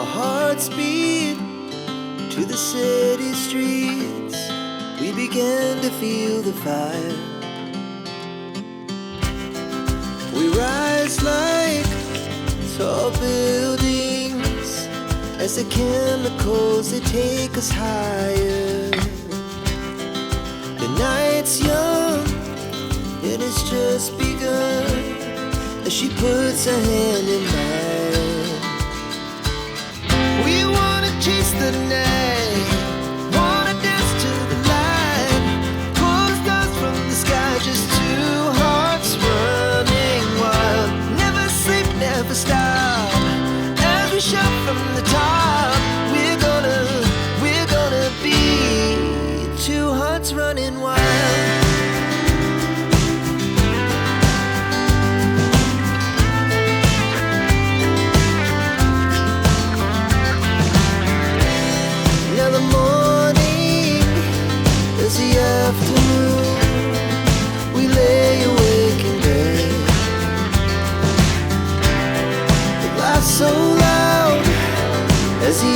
Our hearts beat to the city streets. We began to feel the fire. We rise like tall buildings as the chemicals, they take us higher. The night's young, it has just begun as she puts her hand in mine. We wanna chase the night, wanna dance to the light, pull the stars from the sky, just two hearts running wild. Never sleep, never stop, as we shout from the top. We're gonna be two hearts running wild. Afternoon, we lay awake in bed. It laughs so loud as the